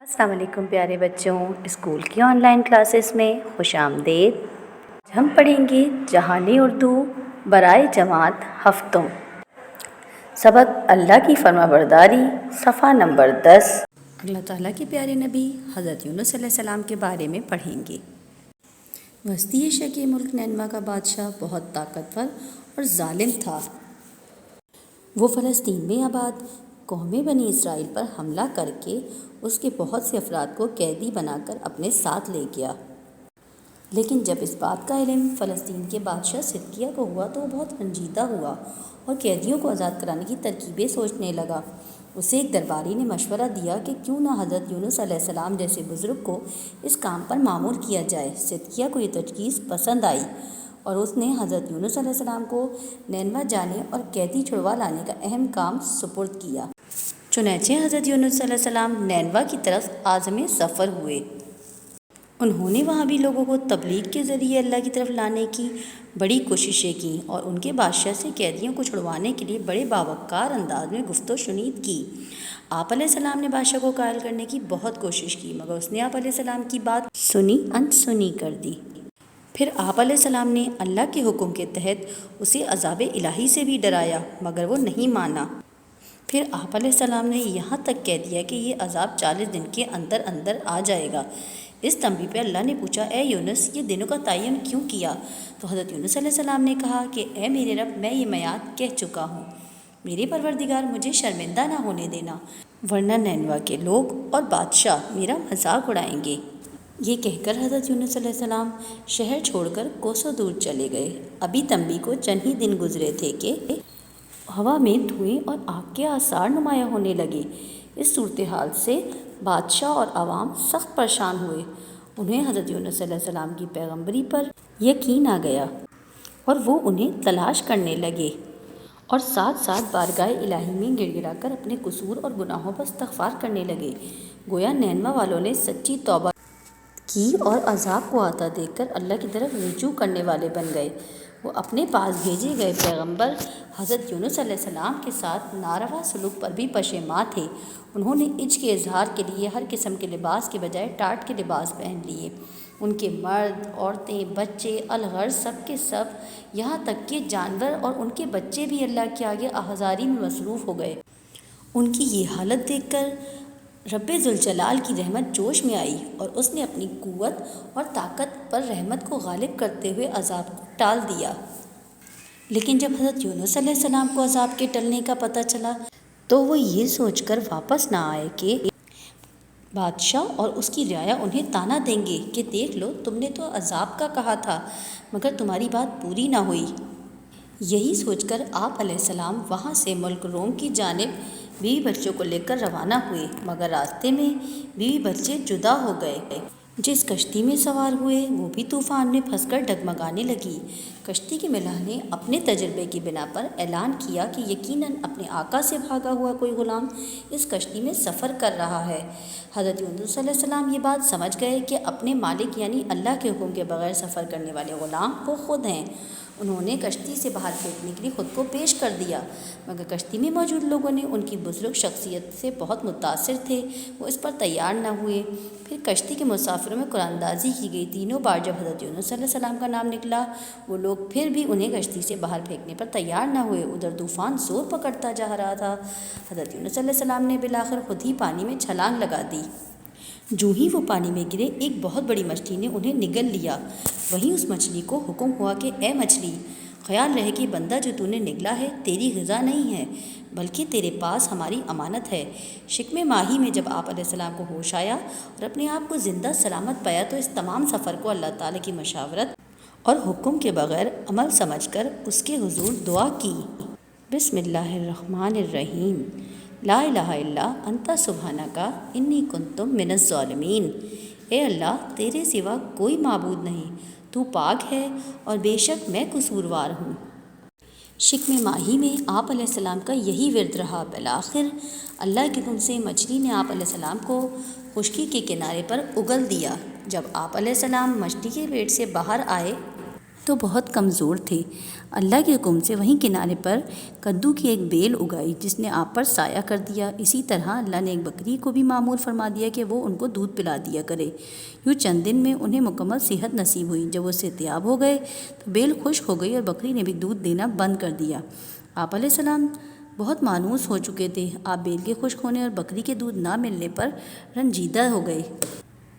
السلام علیکم پیارے بچوں، اسکول کی آن لائن کلاسز میں خوش آمدید۔ آج ہم پڑھیں گے جہانی اردو برائے جماعت ہفتوں، سبق اللہ کی فرما برداری، صفحہ نمبر 10۔ اللہ تعالیٰ کے پیارے نبی حضرت یونس علیہ السلام کے بارے میں پڑھیں گے۔ وسطی ایشیا کے ملک نینوا کا بادشاہ بہت طاقتور اور ظالم تھا۔ وہ فلسطین میں آباد قوم بنی اسرائیل پر حملہ کر کے اس کے بہت سے افراد کو قیدی بنا کر اپنے ساتھ لے گیا۔ لیکن جب اس بات کا علم فلسطین کے بادشاہ صدقیہ کو ہوا تو وہ بہت رنجیدہ ہوا اور قیدیوں کو آزاد کرانے کی ترکیبیں سوچنے لگا۔ اسے ایک درباری نے مشورہ دیا کہ کیوں نہ حضرت یونس علیہ السلام جیسے بزرگ کو اس کام پر مامور کیا جائے۔ صدقیہ کو یہ تجویز پسند آئی اور اس نے حضرت یونس علیہ السلام کو نینوا جانے اور قیدی چھڑوا لانے کا اہم کام سپرد کیا۔ چنانچہ حضرت یونس علیہ السلام نینوا کی طرف عازم سفر ہوئے۔ انہوں نے وہاں بھی لوگوں کو تبلیغ کے ذریعے اللہ کی طرف لانے کی بڑی کوششیں کیں اور ان کے بادشاہ سے قیدیوں کو چھڑوانے کے لیے بڑے باوقار انداز میں گفت و شنید کی۔ آپ علیہ السلام نے بادشاہ کو قائل کرنے کی بہت کوشش کی مگر اس نے آپ علیہ السلام کی بات سنی انسنی کر دی۔ پھر آپ علیہ السلام نے اللہ کے حکم کے تحت اسے عذاب الہی سے بھی ڈرایا مگر وہ نہیں مانا۔ پھر آپ علیہ السلام نے یہاں تک کہہ دیا کہ یہ عذاب 40 دن کے اندر اندر آ جائے گا۔ اس تنبیہ پہ اللہ نے پوچھا، اے یونس یہ دنوں کا تعین کیوں کیا؟ تو حضرت یونس علیہ السلام نے کہا کہ اے میرے رب، میں یہ میعاد کہہ چکا ہوں، میرے پروردگار مجھے شرمندہ نہ ہونے دینا ورنہ نینوا کے لوگ اور بادشاہ میرا مذاق اڑائیں گے۔ یہ کہہ کر حضرت یونس علیہ السلام شہر چھوڑ کر کوسوں دور چلے گئے۔ ابھی تنبیہ کو چند ہی دن گزرے تھے کہ ہوا میں دھوئیں اور آگ کے آثار نمایاں ہونے لگے۔ اس صورتحال سے بادشاہ اور عوام سخت پریشان ہوئے۔ انہیں حضرت یونس علیہ السلام کی پیغمبری پر یقین آ گیا اور وہ انہیں تلاش کرنے لگے اور ساتھ ساتھ بارگاہ الہی میں گڑ گڑا کر اپنے قصور اور گناہوں پر استغفار کرنے لگے۔ گویا نینوا والوں نے سچی توبہ کی اور عذاب کو آتا دیکھ کر اللہ کی طرف رجوع کرنے والے بن گئے۔ وہ اپنے پاس بھیجے گئے پیغمبر حضرت یونس علیہ السلام کے ساتھ ناروا سلوک پر بھی پشیماں تھے۔ انہوں نے عجز کے اظہار کے لیے ہر قسم کے لباس کے بجائے ٹاٹ کے لباس پہن لیے۔ ان کے مرد، عورتیں، بچے، الغرض سب کے سب، یہاں تک کہ جانور اور ان کے بچے بھی اللہ کے آگے آہذاری میں مصروف ہو گئے۔ ان کی یہ حالت دیکھ کر رب ذوالجلال کی رحمت جوش میں آئی اور اس نے اپنی قوت اور طاقت پر رحمت کو غالب کرتے ہوئے عذاب کو ٹال دیا۔ لیکن جب حضرت یونس علیہ السلام کو عذاب کے ٹلنے کا پتہ چلا تو وہ یہ سوچ کر واپس نہ آئے کہ بادشاہ اور اس کی رعایا انہیں طعنہ دیں گے کہ دیکھ لو تم نے تو عذاب کا کہا تھا مگر تمہاری بات پوری نہ ہوئی۔ یہی سوچ کر آپ علیہ السلام وہاں سے ملک روم کی جانب بیوی بچوں کو لے کر روانہ ہوئے مگر راستے میں بیوی بچے جدا ہو گئے۔ جس کشتی میں سوار ہوئے وہ بھی طوفان میں پھنس کر ڈگمگانے لگی۔ کشتی کے ملاح نے اپنے تجربے کی بنا پر اعلان کیا کہ یقیناً اپنے آقا سے بھاگا ہوا کوئی غلام اس کشتی میں سفر کر رہا ہے۔ حضرت یونس علیہ السلام یہ بات سمجھ گئے کہ اپنے مالک یعنی اللہ کے حکم کے بغیر سفر کرنے والے غلام وہ خود ہیں۔ انہوں نے کشتی سے باہر پھینکنے کے لیے خود کو پیش کر دیا مگر کشتی میں موجود لوگوں نے ان کی بزرگ شخصیت سے بہت متاثر تھے، وہ اس پر تیار نہ ہوئے۔ پھر کشتی کے مسافروں میں قرآن اندازی کی گئی۔ تینوں بار جب حضرت یونس علیہ السلام کا نام نکلا وہ لوگ پھر بھی انہیں کشتی سے باہر پھینکنے پر تیار نہ ہوئے۔ ادھر طوفان زور پکڑتا جا رہا تھا۔ حضرت یونس علیہ السلام نے بالآخر خود ہی پانی میں چھلانگ لگا دی۔ جو ہی وہ پانی میں گرے ایک بہت بڑی مچھلی نے انہیں نگل لیا۔ وہیں اس مچھلی کو حکم ہوا کہ اے مچھلی، خیال رہے کہ بندہ جو تو نے نگلا ہے تیری غذا نہیں ہے بلکہ تیرے پاس ہماری امانت ہے۔ شکم ماہی میں جب آپ علیہ السلام کو ہوش آیا اور اپنے آپ کو زندہ سلامت پایا تو اس تمام سفر کو اللہ تعالیٰ کی مشاورت اور حکم کے بغیر عمل سمجھ کر اس کے حضور دعا کی۔ بسم اللہ الرحمن الرحیم، لا الہ الا انت سبحانک انی کنت من الظالمین۔ اے اللہ تیرے سوا کوئی معبود نہیں، تو پاک ہے اور بے شک میں قصوروار ہوں۔ شکم ماہی میں آپ علیہ السلام کا یہی ورد رہا۔ بالآخر اللہ کے حکم سے مچھلی نے آپ علیہ السلام کو خشکی کے کنارے پر اگل دیا۔ جب آپ علیہ السلام مچھلی کے پیٹ سے باہر آئے تو بہت کمزور تھے۔ اللہ کے حکم سے وہیں کنارے پر کدو کی ایک بیل اگائی جس نے آپ پر سایہ کر دیا۔ اسی طرح اللہ نے ایک بکری کو بھی مامور فرما دیا کہ وہ ان کو دودھ پلا دیا کرے۔ یوں چند دن میں انہیں مکمل صحت نصیب ہوئی۔ جب وہ صحتیاب ہو گئے تو بیل خشک ہو گئی اور بکری نے بھی دودھ دینا بند کر دیا۔ آپ علیہ السلام بہت مانوس ہو چکے تھے۔ آپ بیل کے خشک ہونے اور بکری کے دودھ نہ ملنے پر رنجیدہ ہو گئے۔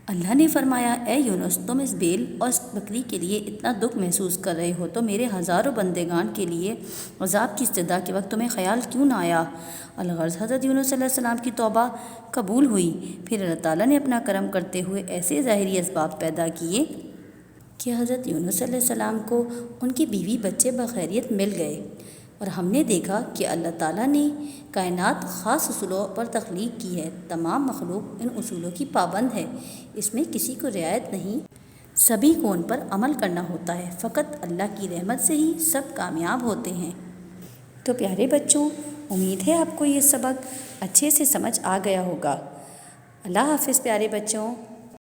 اللہ نے فرمایا، اے یونس، تم اس بیل اور اس بکری کے لیے اتنا دکھ محسوس کر رہے ہو تو میرے ہزاروں بندگان کے لیے عذاب کی ابتدا کے وقت تمہیں خیال کیوں نہ آیا؟ الغرض حضرت یونس علیہ السلام کی توبہ قبول ہوئی۔ پھر اللہ تعالیٰ نے اپنا کرم کرتے ہوئے ایسے ظاہری اسباب پیدا کیے کہ حضرت یونس علیہ السلام کو ان کی بیوی بچے بخیریت مل گئے، اور ہم نے دیکھا کہ اللہ تعالیٰ نے کائنات خاص اصولوں پر تخلیق کی ہے۔ تمام مخلوق ان اصولوں کی پابند ہے، اس میں کسی کو رعایت نہیں، سبھی کو ان پر عمل کرنا ہوتا ہے۔ فقط اللہ کی رحمت سے ہی سب کامیاب ہوتے ہیں۔ تو پیارے بچوں، امید ہے آپ کو یہ سبق اچھے سے سمجھ آ گیا ہوگا۔ اللہ حافظ پیارے بچوں۔